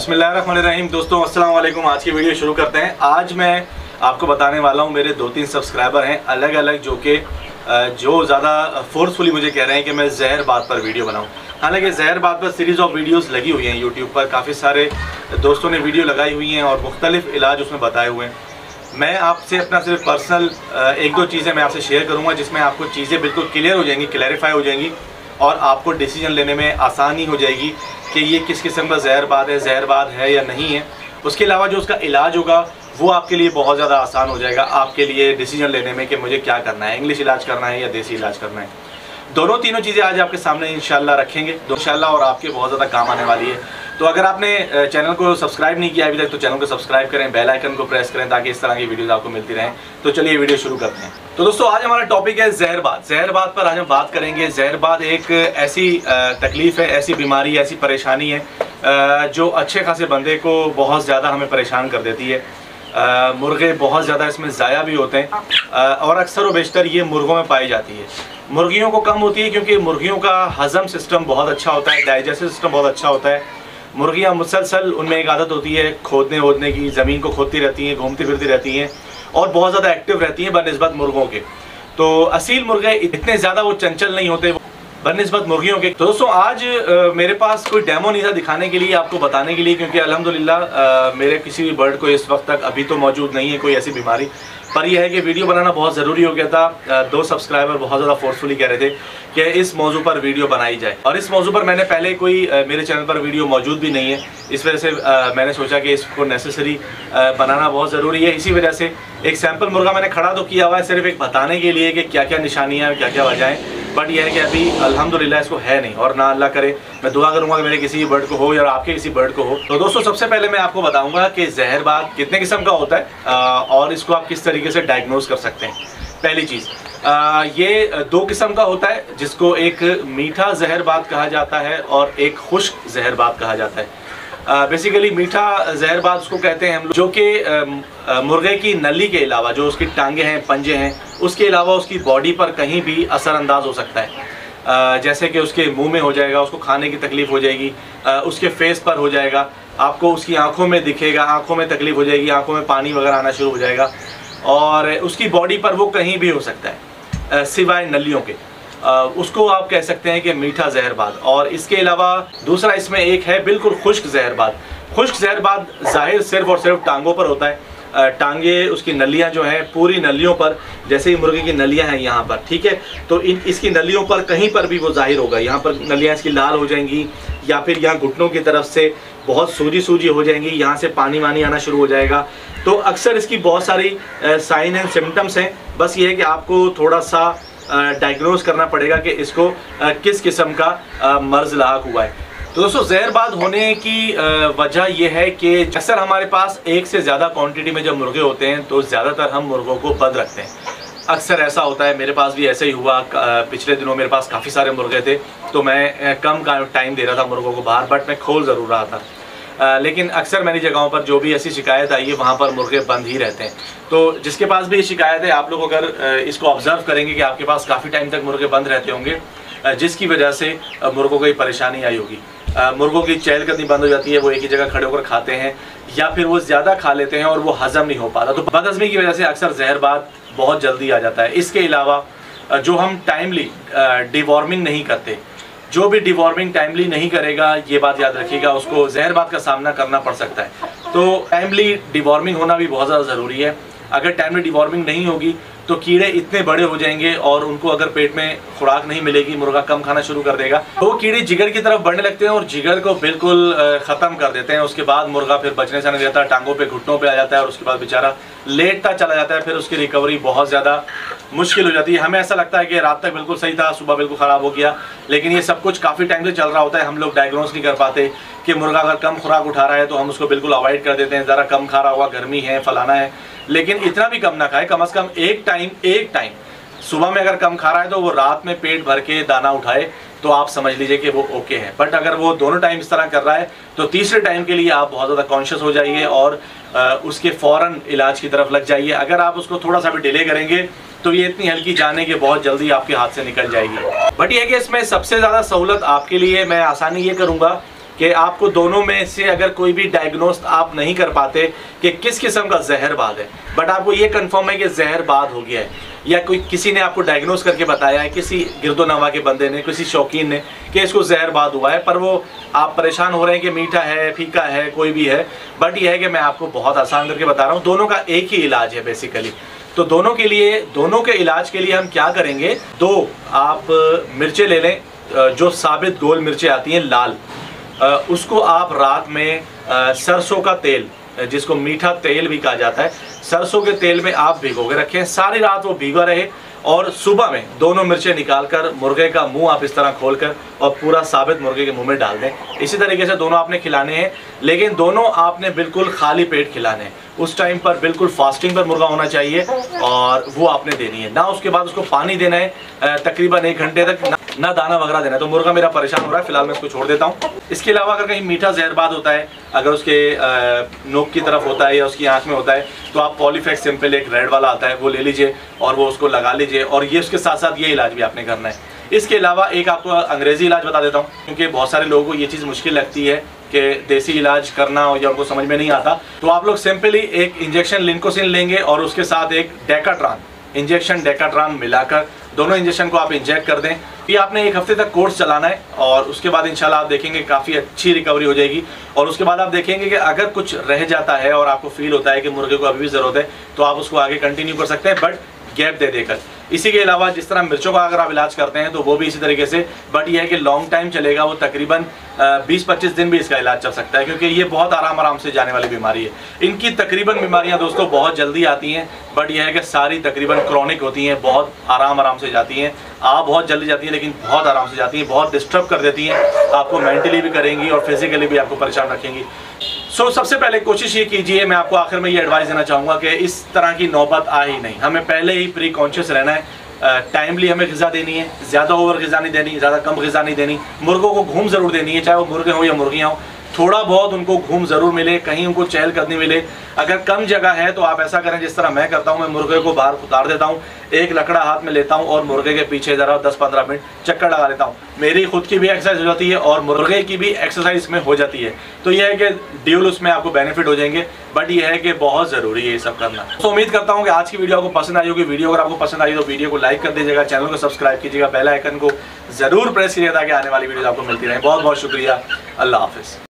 बिस्मिल्लाहिर्रहमानिर्रहीम। दोस्तों अस्सलाम वालेकुम। आज की वीडियो शुरू करते हैं। आज मैं आपको बताने वाला हूं, मेरे 2-3 सब्सक्राइबर हैं अलग अलग जो ज़्यादा फोर्सफुली मुझे कह रहे हैं कि मैं जहर बात पर वीडियो बनाऊं। हालांकि जहर बात पर सीरीज़ ऑफ वीडियोस लगी हुई हैं यूट्यूब पर, काफ़ी सारे दोस्तों ने वीडियो लगाई हुई हैं और मुख्तलिफ इलाज उसमें बताए हुए हैं। मैं आपसे अपना सिर्फ पर्सनल 1-2 चीज़ें मैं आपसे शेयर करूँगा जिसमें आपको चीज़ें बिल्कुल क्लियर हो जाएंगी, क्लैरिफाई हो जाएंगी और आपको डिसीजन लेने में आसानी हो जाएगी कि ये किस किस्म का जहरबाद है या नहीं है। उसके अलावा जो उसका इलाज होगा वो आपके लिए बहुत ज़्यादा आसान हो जाएगा आपके लिए डिसीजन लेने में कि मुझे क्या करना है, इंग्लिश इलाज करना है या देसी इलाज करना है। दोनों तीनों चीज़ें आज आपके सामने इंशाल्लाह रखेंगे इंशाल्लाह, और आपके बहुत ज़्यादा काम आने वाली है। तो अगर आपने चैनल को सब्सक्राइब नहीं किया अभी तक तो चैनल को सब्सक्राइब करें, बेल आइकन को प्रेस करें ताकि इस तरह की वीडियोस आपको मिलती रहें। तो चलिए वीडियो शुरू करते हैं। तो दोस्तों आज हमारा टॉपिक है जहरबाद पर आज हम बात करेंगे। जहरबाद एक ऐसी तकलीफ़ है, ऐसी बीमारी, ऐसी परेशानी है जो अच्छे खासे बंदे को बहुत ज़्यादा हमें परेशान कर देती है। मुर्गे बहुत ज़्यादा इसमें ज़ाया भी होते हैं और अक्सर व बेशतर ये मुर्गों में पाई जाती है। मुर्गियों को कम होती है क्योंकि मुर्गियों का हज़म सिस्टम बहुत अच्छा होता है, डाइजेस्टिव सिस्टम बहुत अच्छा होता है। मुर्गियाँ मुसलसल उनमें एक आदत होती है खोदने वोदने की, ज़मीन को खोदती रहती हैं, घूमती फिरती रहती हैं और बहुत ज़्यादा एक्टिव रहती हैं बनिस्बत मुर्गों के। तो असील मुर्गे इतने ज़्यादा वो चंचल नहीं होते बनिस्बत मुर्गियों के। तो दोस्तों आज मेरे पास कोई डेमो नहीं था दिखाने के लिए, आपको बताने के लिए, क्योंकि अल्हम्दुलिल्लाह मेरे किसी भी बर्ड को इस वक्त तक अभी तो मौजूद नहीं है कोई ऐसी बीमारी। पर यह है कि वीडियो बनाना बहुत ज़रूरी हो गया था। 2 सब्सक्राइबर बहुत ज़्यादा फोर्सफुली कह रहे थे कि इस मौजू पर वीडियो बनाई जाए, और इस मौजू पर मैंने पहले कोई मेरे चैनल पर वीडियो मौजूद भी नहीं है। इस वजह से मैंने सोचा कि इसको नेसेसरी बनाना बहुत ज़रूरी है। इसी वजह से एक सैम्पल मुर्गा मैंने खड़ा तो किया हुआ है सिर्फ एक बताने के लिए कि क्या क्या निशानियाँ, क्या क्या वजह हैं। बट यह है कि अभी अल्हम्दुलिल्लाह इसको है नहीं, और ना अल्लाह करे मैं दुआ करूँगा कि मेरे किसी बर्ड को हो या आपके किसी बर्ड को हो। तो दोस्तों सबसे पहले मैं आपको बताऊँगा कि जहरबाद कितने किस्म का होता है और इसको आप किस तरीके से डायग्नोज कर सकते हैं। पहली चीज़ ये 2 किस्म का होता है, जिसको एक मीठा जहरबाद कहा जाता है और एक खुश्क जहरबाद कहा जाता है। बेसिकली मीठा जहरबाद उसको कहते हैं हम लोग जो कि मुर्गे की नली के अलावा, जो उसकी टांगे हैं, पंजे हैं, उसके अलावा उसकी बॉडी पर कहीं भी असरअंदाज हो सकता है। जैसे कि उसके मुंह में हो जाएगा, उसको खाने की तकलीफ़ हो जाएगी, उसके फेस पर हो जाएगा, आपको उसकी आंखों में दिखेगा, आंखों में तकलीफ़ हो जाएगी, आंखों में पानी वगैरह आना शुरू हो जाएगा, और उसकी बॉडी पर वो कहीं भी हो सकता है सिवाय नलियों के। उसको आप कह सकते हैं कि मीठा जहरबाद। और इसके अलावा दूसरा इसमें एक है बिल्कुल खुश्क जहरबाद। खुश्क जहरबाद जाहिर सिर्फ और सिर्फ टांगों पर होता है। टांगे उसकी नलियां जो हैं पूरी नलियों पर, जैसे ही मुर्गे की नलियां हैं यहाँ पर, ठीक है, तो इसकी नलियों पर कहीं पर भी वो जाहिर होगा। यहाँ पर नलियां इसकी लाल हो जाएंगी, या फिर यहाँ घुटनों की तरफ से बहुत सूजी हो जाएंगी, यहाँ से पानी वानी आना शुरू हो जाएगा। तो अक्सर इसकी बहुत सारी साइन एंड सिम्टम्स हैं। बस ये है कि आपको थोड़ा सा डायग्नोज करना पड़ेगा कि इसको किस किस्म का मर्ज लाक हुआ है। तो दोस्तों जहरबाद होने की वजह यह है कि अक्सर हमारे पास एक से ज़्यादा क्वांटिटी में जब मुर्गे होते हैं तो ज़्यादातर हम मुर्गों को बंद रखते हैं। अक्सर ऐसा होता है, मेरे पास भी ऐसे ही हुआ। पिछले दिनों मेरे पास काफ़ी सारे मुर्गे थे तो मैं कम टाइम दे रहा था मुर्गों को बाहर, बट मैं खोल ज़रूर रहा था। लेकिन अक्सर मेरी जगहों पर जो भी ऐसी शिकायत आई है वहाँ पर मुर्गे बंद ही रहते हैं। तो जिसके पास भी ये शिकायत है, आप लोग अगर इसको ऑब्ज़र्व करेंगे कि आपके पास काफ़ी टाइम तक मुर्गे बंद रहते होंगे, जिसकी वजह से मुर्गों को ये परेशानी आई होगी। मुर्गों की चहलकदमी बंद हो जाती है, वो एक ही जगह खड़े होकर खाते हैं, या फिर वो ज़्यादा खा लेते हैं और वो हज़म नहीं हो पाता। तो बदहज़मी की वजह से अक्सर जहरबाद बहुत जल्दी आ जाता है। इसके अलावा जो हम टाइमली डिवॉर्मिंग नहीं करते, जो भी डिवॉर्मिंग टाइमली नहीं करेगा, ये बात याद रखिएगा, उसको जहरबाद का सामना करना पड़ सकता है। तो टाइमली डिवॉर्मिंग होना भी बहुत ज़्यादा ज़रूरी है। अगर टाइमली डिवॉर्मिंग नहीं होगी तो कीड़े इतने बड़े हो जाएंगे और उनको अगर पेट में खुराक नहीं मिलेगी, मुर्गा कम खाना शुरू कर देगा, तो वो कीड़े जिगर की तरफ बढ़ने लगते हैं और जिगर को बिल्कुल ख़त्म कर देते हैं। उसके बाद मुर्गा फिर बचने से नहीं देता, टांगों पे, घुटनों पे आ जाता है और उसके बाद बेचारा लेटता चला जाता है। फिर उसकी रिकवरी बहुत ज़्यादा मुश्किल हो जाती है। हमें ऐसा लगता है कि रात तक बिल्कुल सही था, सुबह बिल्कुल ख़राब हो गया, लेकिन ये सब कुछ काफ़ी टाइम से चल रहा होता है। हम लोग डायग्नोज नहीं कर पाते कि मुर्गा अगर कम खुराक उठा रहा है तो हम उसको बिल्कुल अवॉइड कर देते हैं, ज़रा कम खा रहा होगा, गर्मी है, फलाना है। लेकिन इतना भी कम ना खाए, कम से कम एक टाइम सुबह में अगर कम खा रहा है तो वो रात में पेट भर के दाना उठाए, तो आप समझ लीजिए कि वो ओके है। बट अगर वो दोनों टाइम इस तरह कर रहा है तो तीसरे टाइम के लिए आप बहुत ज़्यादा कॉन्शियस हो जाइए और उसके फ़ौरन इलाज की तरफ लग जाइए। अगर आप उसको थोड़ा सा भी डिले करेंगे तो ये इतनी हल्की जान है कि बहुत जल्दी आपके हाथ से निकल जाएगी। बट ये है कि इसमें सबसे ज़्यादा सहूलत आपके लिए मैं आसानी ये करूँगा कि आपको दोनों में से अगर कोई भी डायग्नोस्ट आप नहीं कर पाते कि किस किस्म का जहरबाद है, बट आपको ये कंफर्म है कि जहरबाद हो गया है, या कोई किसी ने आपको डायग्नोस करके बताया है, किसी गिरदोनवा के बंदे ने, किसी शौकीन ने, कि इसको जहरबाद हुआ है, पर वो आप परेशान हो रहे हैं कि मीठा है, फीका है, कोई भी है, बट ये है कि मैं आपको बहुत आसान करके बता रहा हूँ। दोनों का एक ही इलाज है बेसिकली। तो दोनों के इलाज के लिए हम क्या करेंगे, 2 आप मिर्चें ले लें, जो साबित गोल मिर्चें आती हैं लाल, उसको आप रात में सरसों का तेल, जिसको मीठा तेल भी कहा जाता है, सरसों के तेल में आप भिगो के रखें, सारी रात वो भीगा रहे, और सुबह में दोनों मिर्चें निकालकर मुर्गे का मुंह आप इस तरह खोलकर और पूरा साबित मुर्गे के मुंह में डाल दें। इसी तरीके से दोनों आपने खिलाने हैं, लेकिन दोनों आपने बिल्कुल खाली पेट खिलाने हैं। उस टाइम पर बिल्कुल फास्टिंग पर मुर्गा होना चाहिए और वो आपने देनी है ना। उसके बाद उसको पानी देना है तकरीबन 1 घंटे तक, ना दाना वगैरह देना है। तो मुर्गा मेरा परेशान हो रहा है, फिलहाल मैं इसको छोड़ देता हूँ। इसके अलावा अगर कहीं मीठा जहरबाद होता है, अगर उसके नोक की तरफ होता है या उसकी आँख में होता है, तो आप पॉलीफेक्स सिंपल एक रेड वाला आता है, वो ले लीजिए और वो उसको लगा लीजिए, और ये उसके साथ साथ ये इलाज भी आपने करना है। इसके अलावा एक आपको अंग्रेजी इलाज बता देता हूँ, क्योंकि बहुत सारे लोगों को ये चीज़ मुश्किल लगती है कि देसी इलाज करना या उनको समझ में नहीं आता। तो आप लोग सिंपली एक इंजेक्शन लिंकोसिन लेंगे और उसके साथ एक डेकाट्रान इंजेक्शन, डेकाट्रान मिलाकर दोनों इंजेक्शन को आप इंजेक्ट कर दें। ये आपने 1 हफ्ते तक कोर्स चलाना है, और उसके बाद इंशाल्लाह आप देखेंगे काफ़ी अच्छी रिकवरी हो जाएगी। और उसके बाद आप देखेंगे कि अगर कुछ रह जाता है और आपको फील होता है कि मुर्गे को अभी भी ज़रूरत है, तो आप उसको आगे कंटिन्यू कर सकते हैं, बट गैप दे देकर। इसी के अलावा जिस तरह मिर्चों का अगर आप इलाज करते हैं तो वो भी इसी तरीके से, बट ये है कि लॉन्ग टाइम चलेगा, वो तकरीबन 20-25 दिन भी इसका इलाज चल सकता है, क्योंकि ये बहुत आराम से जाने वाली बीमारी है। इनकी तकरीबन बीमारियां दोस्तों बहुत जल्दी आती हैं, बट यह है कि सारी तकरीबन क्रॉनिक होती हैं, बहुत आराम से जाती हैं। आप बहुत जल्दी जाती हैं, लेकिन बहुत आराम से जाती हैं, बहुत डिस्टर्ब कर देती हैं, आपको मेंटली भी करेंगी और फिजिकली भी आपको परेशान रखेंगी। सबसे पहले कोशिश ये कीजिए, मैं आपको आखिर में ये एडवाइस देना चाहूँगा कि इस तरह की नौबत आ ही नहीं। हमें पहले ही प्री कॉन्शियस रहना है, टाइमली हमें ग़िज़ा देनी है, ज़्यादा ओवर ग़िज़ा नहीं देनी, ज़्यादा कम ग़िज़ा नहीं देनी। मुर्गों को घूम ज़रूर देनी है, चाहे वो मुर्गे हों या मुर्गियाँ हों, थोड़ा बहुत उनको घूम ज़रूर मिले, कहीं उनको चहलकदमी मिले। अगर कम जगह है तो आप ऐसा करें जिस तरह मैं करता हूँ, मैं मुर्गे को बाहर उतार देता हूँ, एक लकड़ा हाथ में लेता हूँ और मुर्गे के पीछे ज़रा 10-15 मिनट चक्कर लगा लेता हूँ। मेरी खुद की भी एक्सरसाइज हो जाती है और मुर्गे की भी एक्सरसाइज में हो जाती है। तो यह है कि ड्यूल उसमें आपको बेनिफिट हो जाएंगे, बट यह है कि बहुत ज़रूरी है ये सब करना। तो उम्मीद करता हूँ कि आज की वीडियो आपको पसंद आई होगी। वीडियो अगर आपको पसंद आई तो वीडियो को लाइक कर दीजिएगा, चैनल को सब्सक्राइब कीजिएगा, बेल आइकन को ज़रूर प्रेस कीजिएगा ताकि आने वाली वीडियो आपको मिलती रहे। बहुत बहुत शुक्रिया, अल्लाह हाफिज़।